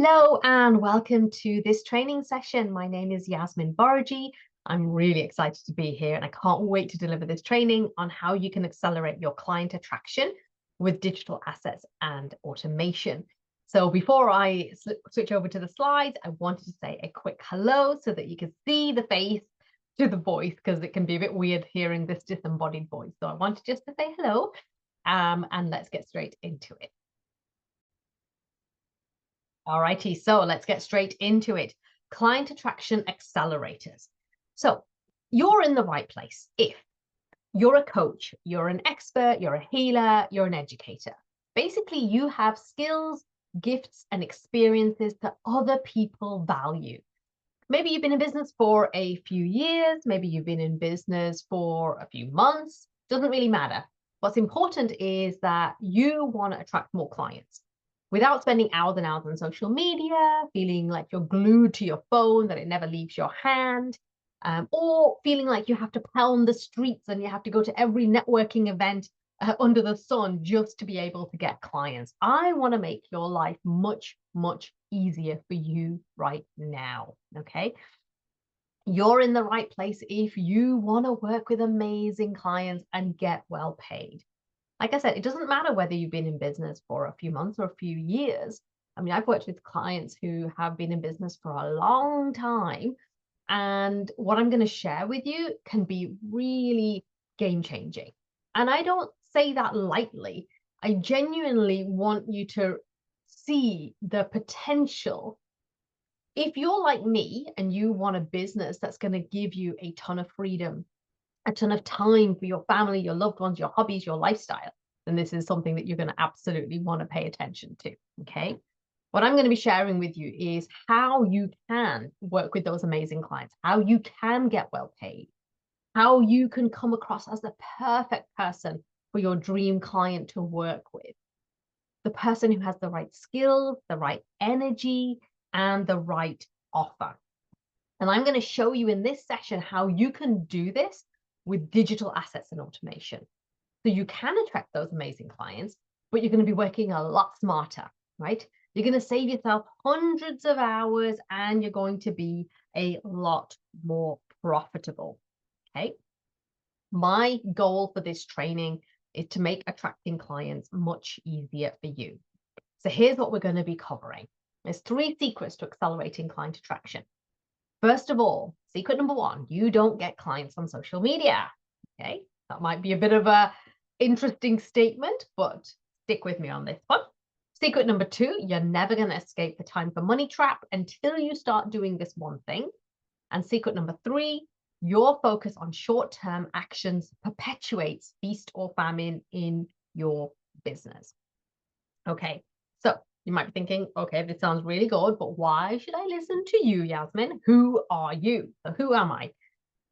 Hello and welcome to this training session. My name is Yasmin Vorajee. I'm really excited to be here and I can't wait to deliver this training on how you can accelerate your client attraction with digital assets and automation. So before I switch over to the slides, I wanted to say a quick hello so that you can see the face to the voice, because it can be a bit weird hearing this disembodied voice. So I wanted just to say hello and let's get straight into it. All righty, so let's get straight into it. Client attraction accelerators. So you're in the right place if you're a coach, you're an expert, you're a healer, you're an educator. Basically, you have skills, gifts, and experiences that other people value. Maybe you've been in business for a few years, maybe you've been in business for a few months, doesn't really matter. What's important is that you want to attract more clients without spending hours and hours on social media, feeling like you're glued to your phone, that it never leaves your hand, or feeling like you have to pound the streets and you have to go to every networking event under the sun just to be able to get clients. I want to make your life much, much easier for you right now, okay? You're in the right place if you want to work with amazing clients and get well paid. Like I said, it doesn't matter whether you've been in business for a few months or a few years. I mean, I've worked with clients who have been in business for a long time. And what I'm going to share with you can be really game changing. And I don't say that lightly. I genuinely want you to see the potential. If you're like me and you want a business that's going to give you a ton of freedom, a ton of time for your family, your loved ones, your hobbies, your lifestyle, then this is something that you're going to absolutely want to pay attention to, okay? What I'm going to be sharing with you is how you can work with those amazing clients, how you can get well paid, how you can come across as the perfect person for your dream client to work with, the person who has the right skills, the right energy, and the right offer. And I'm going to show you in this session how you can do this with digital assets and automation. So you can attract those amazing clients, but you're going to be working a lot smarter, right? You're going to save yourself hundreds of hours and you're going to be a lot more profitable, okay? My goal for this training is to make attracting clients much easier for you. So here's what we're going to be covering. There's 3 secrets to accelerating client attraction. First of all, secret number 1, you don't get clients on social media, okay? That might be a bit of a interesting statement, but stick with me on this one. Secret number 2, you're never going to escape the time for money trap until you start doing this one thing. And secret number 3, your focus on short-term actions perpetuates feast or famine in your business. Okay, so you might be thinking, okay, this sounds really good, but why should I listen to you, Yasmin? Who are you? So who am I?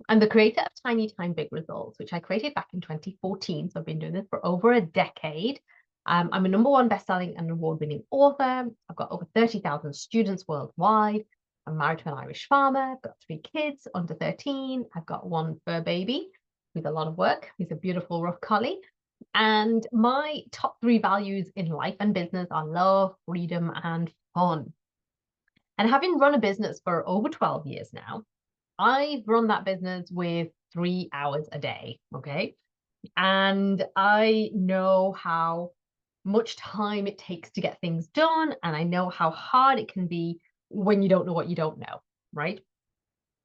I'm the creator of Tiny Time Big Results, which I created back in 2014. So I've been doing this for over a decade. I'm a #1 bestselling and award-winning author. I've got over 30,000 students worldwide. I'm married to an Irish farmer. I've got 3 kids under 13. I've got 1 fur baby with a lot of work. He's a beautiful rough collie. And my top 3 values in life and business are love, freedom, and fun. And having run a business for over 12 years now, I've run that business with 3 hours a day, okay? And I know how much time it takes to get things done, and I know how hard it can be when you don't know what you don't know, right?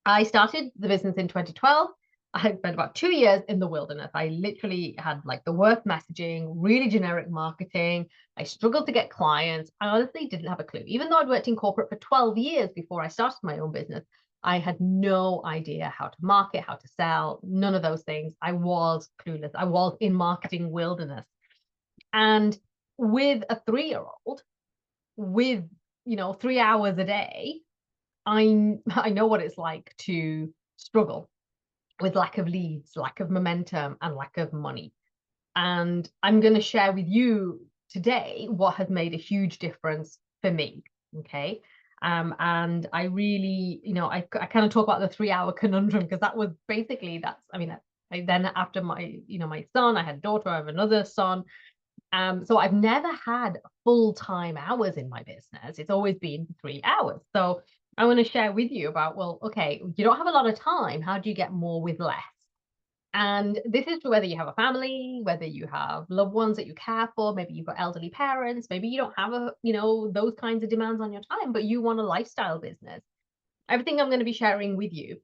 I started the business in 2012. I had spent about 2 years in the wilderness. I literally had like the worst messaging, really generic marketing. I struggled to get clients. I honestly didn't have a clue. Even though I'd worked in corporate for 12 years before I started my own business, I had no idea how to market, how to sell, none of those things. I was clueless. I was in marketing wilderness. And with a 3-year-old, with, 3 hours a day, I know what it's like to struggle with lack of leads, lack of momentum, and lack of money. And I'm going to share with you today what has made a huge difference for me. Okay. And I really, I kind of talk about the 3-hour conundrum, because that was basically, I then after my son, I had a daughter, I have another son. So I've never had full-time hours in my business. It's always been 3 hours. So I want to share with you about, well, okay, you don't have a lot of time. How do you get more with less? And this is for whether you have a family, whether you have loved ones that you care for, maybe you've got elderly parents, maybe you don't have those kinds of demands on your time, but you want a lifestyle business. Everything I'm going to be sharing with you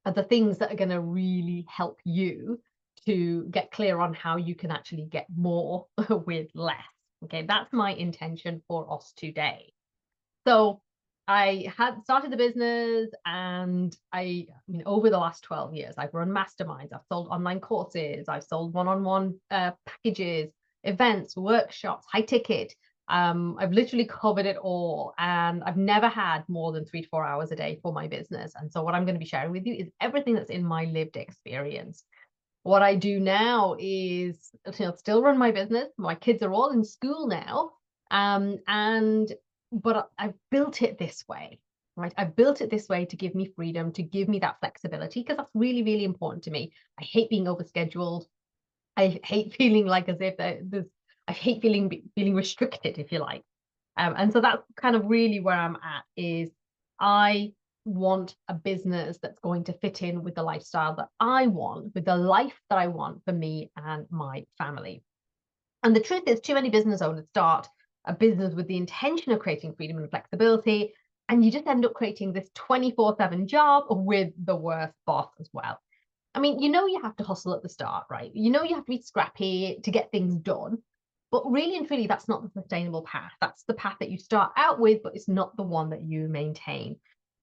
are the things that are going to really help you to get clear on how you can actually get more with less. Okay, that's my intention for us today. So I had started the business, and over the last 12 years, I've run masterminds, I've sold online courses, I've sold one-on-one packages, events, workshops, high ticket. I've literally covered it all, and I've never had more than 3 to 4 hours a day for my business. And so what I'm going to be sharing with you is everything that's in my lived experience. What I do now is, still run my business. My kids are all in school now, but I've built it this way, right? I've built it this way to give me freedom, to give me that flexibility, because that's really, really important to me. I hate being overscheduled. I hate feeling like as if I hate feeling restricted, if you like. And so that's kind of really where I'm at, is I want a business that's going to fit in with the lifestyle that I want, with the life that I want for me and my family. And the truth is, too many business owners start a business with the intention of creating freedom and flexibility, and you just end up creating this 24/7 job with the worst boss as well. I mean, you have to hustle at the start, right? You have to be scrappy to get things done. But really and truly, that's not the sustainable path. That's the path that you start out with, but it's not the one that you maintain.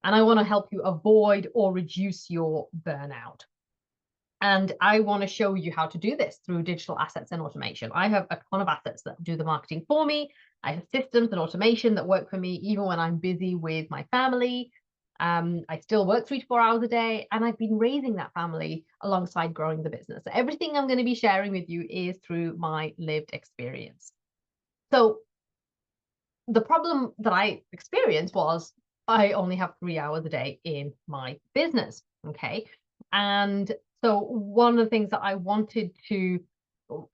And I want to help you avoid or reduce your burnout. And I want to show you how to do this through digital assets and automation. I have a ton of assets that do the marketing for me. I have systems and automation that work for me even when I'm busy with my family. I still work 3 to 4 hours a day, and I've been raising that family alongside growing the business. So everything I'm going to be sharing with you is through my lived experience. So the problem that I experienced was I only have 3 hours a day in my business. Okay. And so one of the things that I wanted to,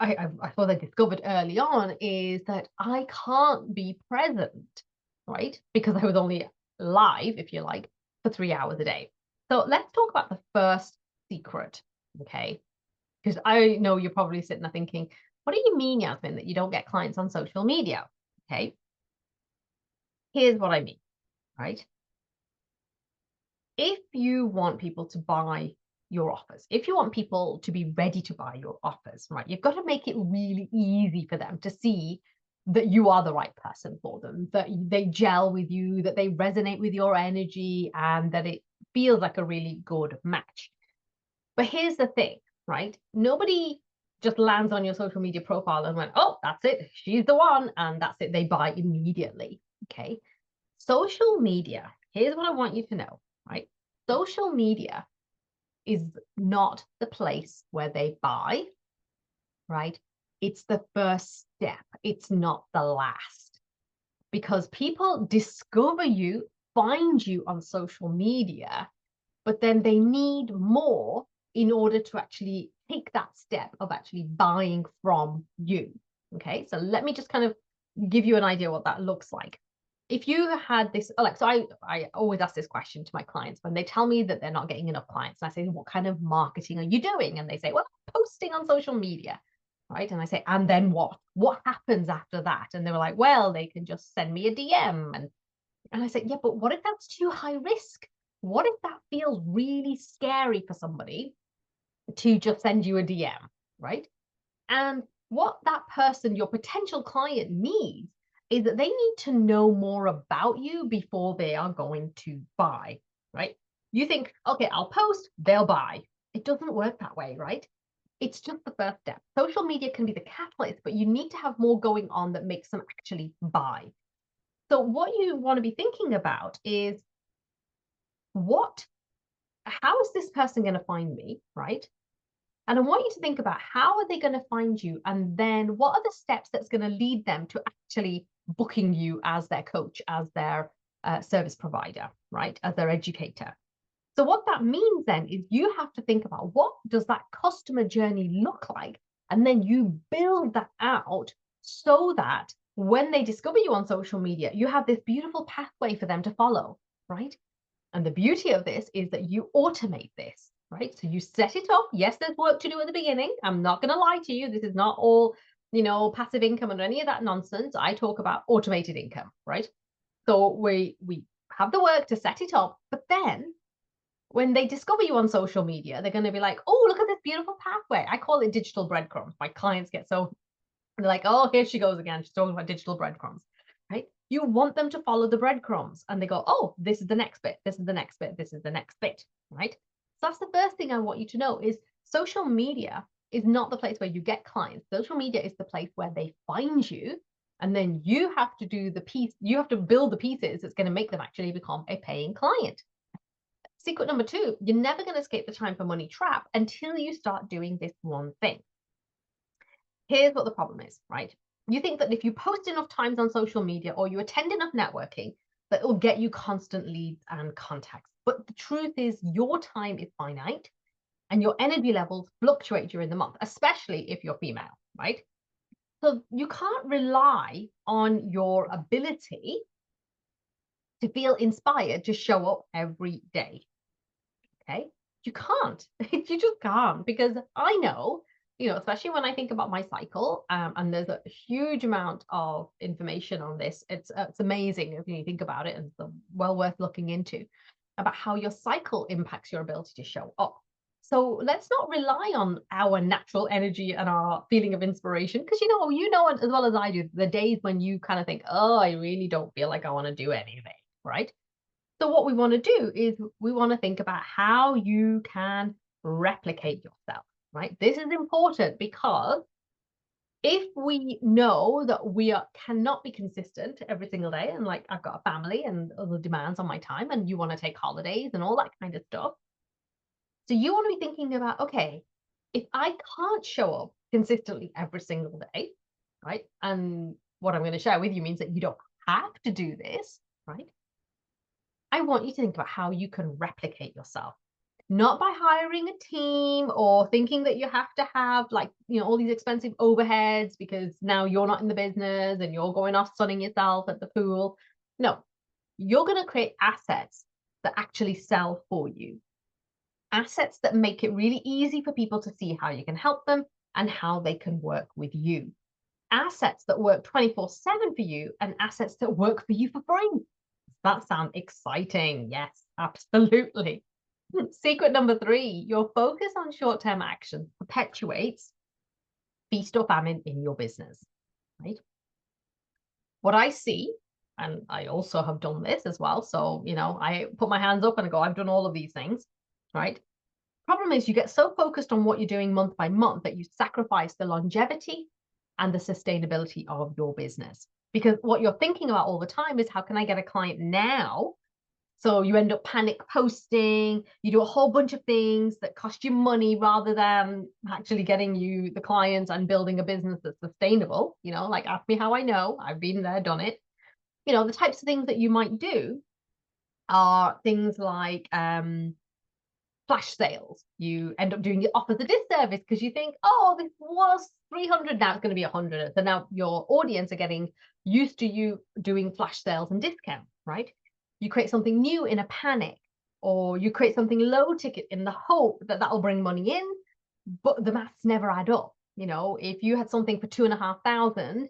I thought I discovered early on, is that I can't be present, right? Because I was only live, if you like, for 3 hours a day. So let's talk about the first secret, okay? Because I know you're probably sitting there thinking, what do you mean, Yasmin, that you don't get clients on social media? Okay. Here's what I mean, right? If you want people to buy your offers, if you want people to be ready to buy your offers, right, you've got to make it really easy for them to see that you are the right person for them, that they gel with you, that they resonate with your energy, and that it feels like a really good match. But here's the thing, right? Nobody just lands on your social media profile and went, oh, that's it, she's the one, and that's it, they buy immediately. Okay. Social media, here's what I want you to know, right? Social media is not the place where they buy, right? It's the first step. It's not the last. Because people discover you, find you on social media, but then they need more in order to actually take that step of actually buying from you. Okay, so let me just kind of give you an idea what that looks like. If you had this, like, so I always ask this question to my clients when they tell me that they're not getting enough clients. And I say, what kind of marketing are you doing? And they say, well, I'm posting on social media, right? And I say, and then what? What happens after that? And they were like, well, they can just send me a DM. And I said, yeah, but what if that's too high risk? What if that feels really scary for somebody to just send you a DM, right? And what that person, your potential client, needs is that they need to know more about you before they are going to buy, right? You think, okay, I'll post, they'll buy. It doesn't work that way, right? It's just the first step. Social media can be the catalyst, but you need to have more going on that makes them actually buy. So what you want to be thinking about is, how is this person going to find me, right? And I want you to think about, how are they going to find you? And then what are the steps that's going to lead them to actually booking you as their coach, as their service provider, right? As their educator. So what that means then is you have to think about, what does that customer journey look like? And then you build that out so that when they discover you on social media, you have this beautiful pathway for them to follow, right? And the beauty of this is that you automate this, right? So you set it up. Yes, there's work to do at the beginning. I'm not going to lie to you. This is not all, passive income and any of that nonsense. I talk about automated income, right? So we have the work to set it up, but then when they discover you on social media, they're going to be like, oh, look at this beautiful pathway. I call it digital breadcrumbs. My clients get so, they're like, oh, here she goes again. She's talking about digital breadcrumbs, right? You want them to follow the breadcrumbs and they go, oh, this is the next bit. This is the next bit. This is the next bit, right? So that's the first thing I want you to know is social media is not the place where you get clients. Social media is the place where they find you. And then you have to do the piece, you have to build the pieces that's going to make them actually become a paying client. Secret number 2, you're never going to escape the time for money trap until you start doing this one thing. Here's what the problem is, right? You think that if you post enough times on social media or you attend enough networking, that it will get you constant leads and contacts. But the truth is your time is finite and your energy levels fluctuate during the month, especially if you're female, right? So you can't rely on your ability to feel inspired to show up every day. Okay, you can't. You just can't, because I know, especially when I think about my cycle, and there's a huge amount of information on this. It's amazing if you think about it, and it's well worth looking into about how your cycle impacts your ability to show up. So let's not rely on our natural energy and our feeling of inspiration, because you know as well as I do, the days when you kind of think, oh, I really don't feel like I want to do anything, right? So what we want to do is we want to think about how you can replicate yourself, right? This is important because if we know that we cannot be consistent every single day, and like I've got a family and other demands on my time, and you want to take holidays and all that kind of stuff. So you want to be thinking about, okay, if I can't show up consistently every single day, right? And what I'm going to share with you means that you don't have to do this, right? I want you to think about how you can replicate yourself, not by hiring a team or thinking that you have to have all these expensive overheads because now you're not in the business and you're going off sunning yourself at the pool. No, you're going to create assets that actually sell for you. Assets that make it really easy for people to see how you can help them and how they can work with you. Assets that work 24/7 for you and assets that work for you for free. That sounds exciting. Yes, absolutely. Secret number 3, your focus on short-term action perpetuates feast or famine in your business, right? What I see, and I also have done this as well. So, I put my hands up and I go, I've done all of these things, right? Problem is you get so focused on what you're doing month by month that you sacrifice the longevity and the sustainability of your business. Because what you're thinking about all the time is how can I get a client now? So you end up panic posting, you do a whole bunch of things that cost you money rather than actually getting you the clients and building a business that's sustainable. Like ask me how I know, I've been there, done it. The types of things that you might do are things like flash sales. You end up doing it off as a disservice because you think, oh, this was 300, now it's going to be 100. So now your audience are getting used to you doing flash sales and discounts, right? You create something new in a panic, or you create something low ticket in the hope that that'll bring money in, but the maths never add up. If you had something for 2,500,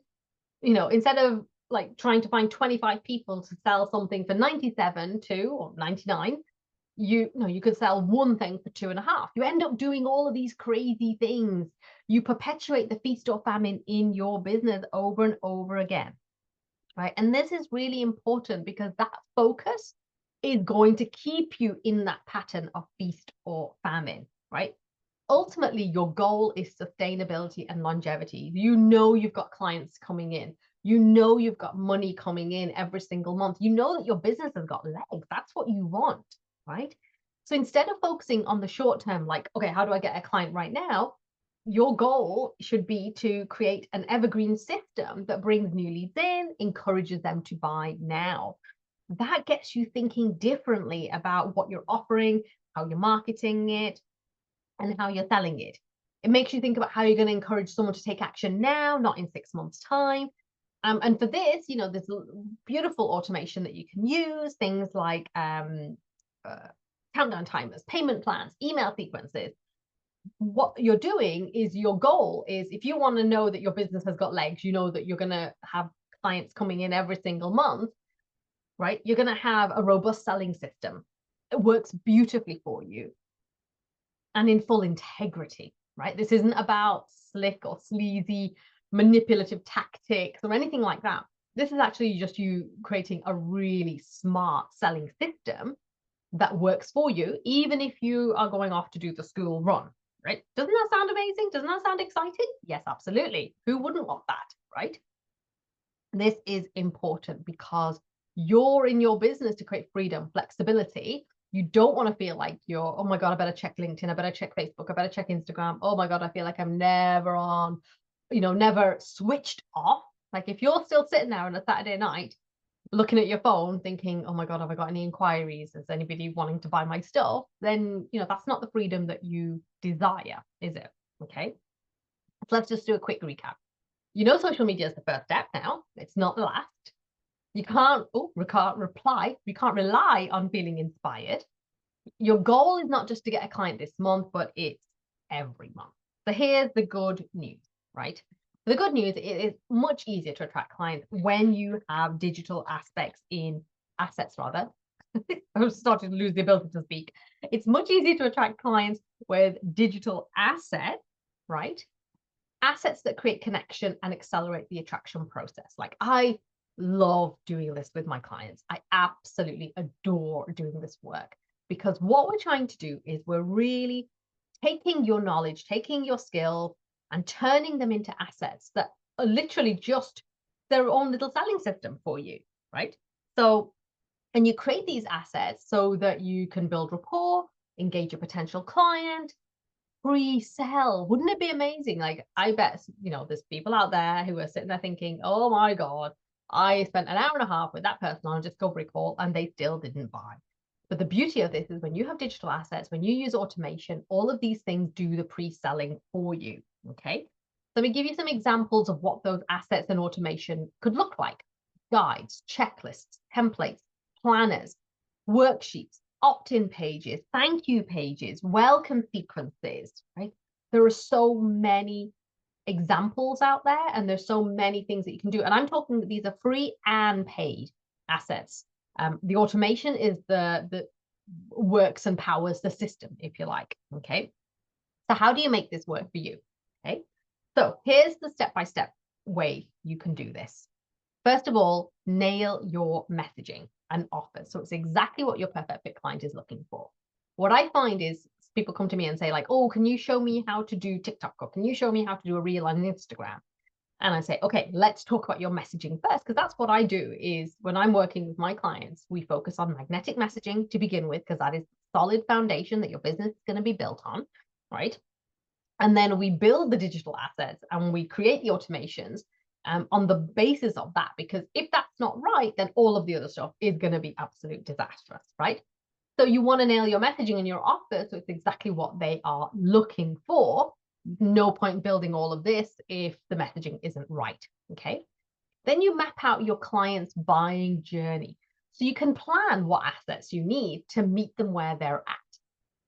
instead of like trying to find 25 people to sell something for 97 to or 99, you could sell one thing for 2.5. You end up doing all of these crazy things. You perpetuate the feast or famine in your business over and over again, right? And this is really important because that focus is going to keep you in that pattern of feast or famine, right? Ultimately, your goal is sustainability and longevity. You've got clients coming in. You've got money coming in every single month. That your business has got legs. That's what you want, right? So instead of focusing on the short term, like, okay, how do I get a client right now? Your goal should be to create an evergreen system that brings new leads in, encourages them to buy now. That gets you thinking differently about what you're offering, how you're marketing it, and how you're selling it. It makes you think about how you're going to encourage someone to take action now, not in 6 months' time. And for this, there's beautiful automation that you can use, things like countdown timers, payment plans, email sequences. What you're doing is, your goal is, if you want to know that your business has got legs, that you're going to have clients coming in every single month, right? You're going to have a robust selling system. It works beautifully for you and in full integrity, right? This isn't about slick or sleazy manipulative tactics or anything like that. This is actually just you creating a really smart selling system that works for you, even if you are going off to do the school run, right? Doesn't that sound amazing? Doesn't that sound exciting? Yes, absolutely. Who wouldn't want that, right? This is important because you're in your business to create freedom, flexibility. You don't want to feel like you're, oh my God, I better check LinkedIn, I better check Facebook, I better check Instagram. Oh my God, I feel like I'm never on, never switched off. Like, if you're still sitting there on a Saturday night looking at your phone thinking, oh my God, have I got any inquiries? Is anybody wanting to buy my stuff? Then, that's not the freedom that you desire, is it? Okay. So let's just do a quick recap. Social media is the first step now. It's not the last. You can't rely on feeling inspired. Your goal is not just to get a client this month, but it's every month. So here's the good news, right? The good news, it is much easier to attract clients when you have digital assets rather. I'm starting to lose the ability to speak. It's much easier to attract clients with digital assets, right? Assets that create connection and accelerate the attraction process. Like, I love doing this with my clients. I absolutely adore doing this work, because what we're trying to do is we're really taking your knowledge, taking your skills, and turning them into assets that are literally just their own little selling system for you, right? So, and you create these assets so that you can build rapport, engage a potential client, pre-sell. Wouldn't it be amazing? Like, I bet, there's people out there who are sitting there thinking, oh my God, I spent an hour and a half with that person on a discovery call and they still didn't buy. But the beauty of this is, when you have digital assets, when you use automation, all of these things do the pre-selling for you, okay? So let me give you some examples of what those assets and automation could look like. Guides, checklists, templates, planners, worksheets, opt-in pages, thank you pages, welcome sequences, right? There are so many examples out there, and there's so many things that you can do. And I'm talking that these are free and paid assets. The automation is the works and powers the system, if you like, okay? So how do you make this work for you, okay? So here's the step-by-step way you can do this. First of all, nail your messaging and offer. So it's exactly what your perfect fit client is looking for. What I find is, people come to me and say, like, oh, can you show me how to do TikTok, or can you show me how to do a reel on Instagram? And I say, okay, let's talk about your messaging first, because that's what I do. Is when I'm working with my clients, we focus on magnetic messaging to begin with, because that is the solid foundation that your business is going to be built on, right? And then we build the digital assets and we create the automations on the basis of that, because if that's not right, then all of the other stuff is going to be absolute disastrous, right? So you want to nail your messaging and your offer so it's exactly what they are looking for. No point building all of this if the messaging isn't right, okay? Then you map out your client's buying journey, so you can plan what assets you need to meet them where they're at.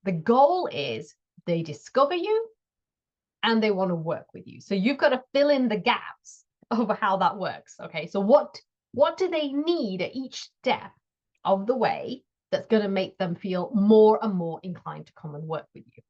The goal is they discover you and they want to work with you. So you've got to fill in the gaps of how that works, okay? So what do they need at each step of the way that's going to make them feel more and more inclined to come and work with you,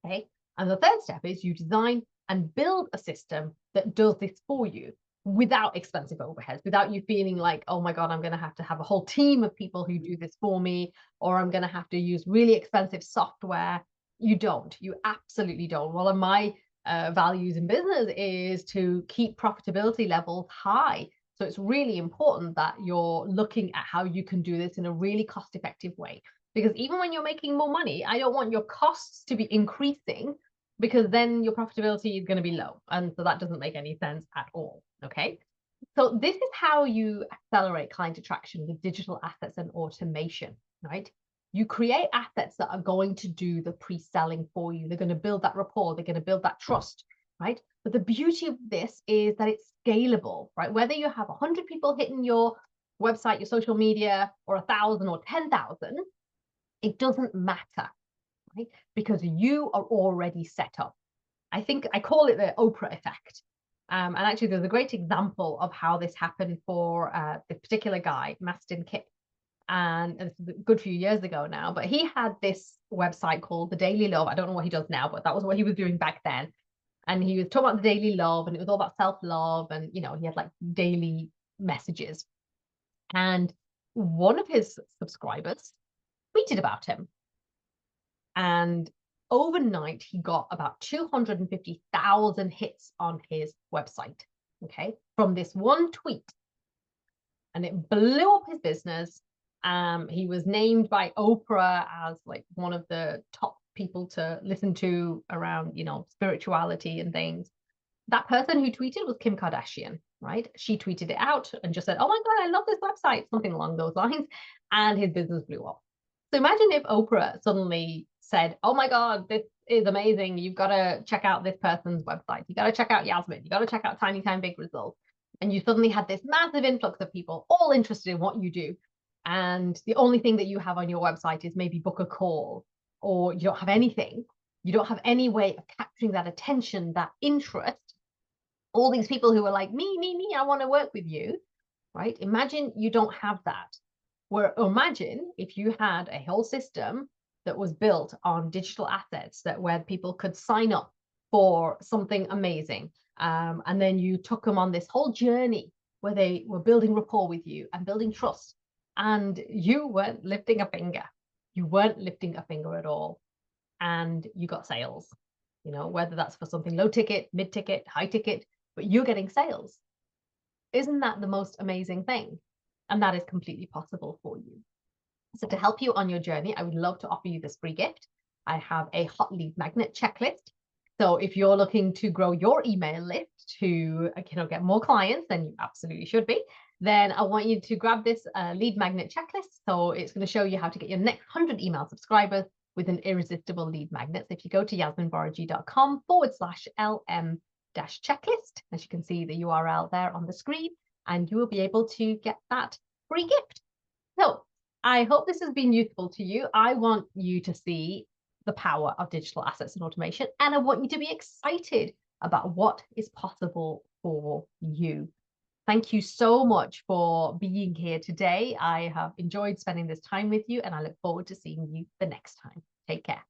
okay? And the third step is you design and build a system that does this for you without expensive overheads, without you feeling like, oh my God, I'm going to have a whole team of people who do this for me, or I'm going to have to use really expensive software. You don't. You absolutely don't. One of my values in business is to keep profitability levels high. So it's really important that you're looking at how you can do this in a really cost-effective way. Because even when you're making more money, I don't want your costs to be increasing, because then your profitability is going to be low. And so that doesn't make any sense at all, okay? So this is how you accelerate client attraction with digital assets and automation, right? You create assets that are going to do the pre-selling for you. They're going to build that rapport. They're going to build that trust, right? But the beauty of this is that it's scalable, right? Whether you have 100 people hitting your website, your social media, or 1,000 or 10,000, it doesn't matter, right? Because you are already set up. I think I call it the Oprah effect. And actually, there's a great example of how this happened for this particular guy, Mastin Kipp. And it's a good few years ago now, but he had this website called The Daily Love. I don't know what he does now, but that was what he was doing back then. And he was talking about the daily love, and it was all about self-love, and he had like daily messages. And one of his subscribers tweeted about him. And overnight, he got about 250,000 hits on his website, okay, from this one tweet. And it blew up his business. He was named by Oprah as like one of the top people to listen to around, spirituality and things. That person who tweeted was Kim Kardashian, right? She tweeted it out and just said, "Oh my God, I love this website," something along those lines. And his business blew up. So imagine if Oprah suddenly said, "Oh my God, this is amazing. You've got to check out this person's website. You got to check out Yasmin. You got to check out Tiny Time Big Results." And you suddenly had this massive influx of people all interested in what you do. And the only thing that you have on your website is maybe book a call, or you don't have anything. You don't have any way of capturing that attention, that interest. All these people who are like, me, I want to work with you, right? Imagine you don't have that. Where imagine if you had a whole system that was built on digital assets, that where people could sign up for something amazing. And then you took them on this whole journey where they were building rapport with you and building trust. And you weren't lifting a finger. You weren't lifting a finger at all. And you got sales, whether that's for something low ticket, mid ticket, high ticket, but you're getting sales. Isn't that the most amazing thing? And that is completely possible for you. So to help you on your journey, I would love to offer you this free gift. I have a hot lead magnet checklist. So if you're looking to grow your email list to get more clients, then you absolutely should be. Then I want you to grab this lead magnet checklist. So it's going to show you how to get your next 100 email subscribers with an irresistible lead magnet. So if you go to yasminvorajee.com/LM-checklist, as you can see the URL there on the screen, and you will be able to get that free gift. So I hope this has been useful to you. I want you to see the power of digital assets and automation, and I want you to be excited about what is possible for you. Thank you so much for being here today. I have enjoyed spending this time with you, and I look forward to seeing you the next time. Take care.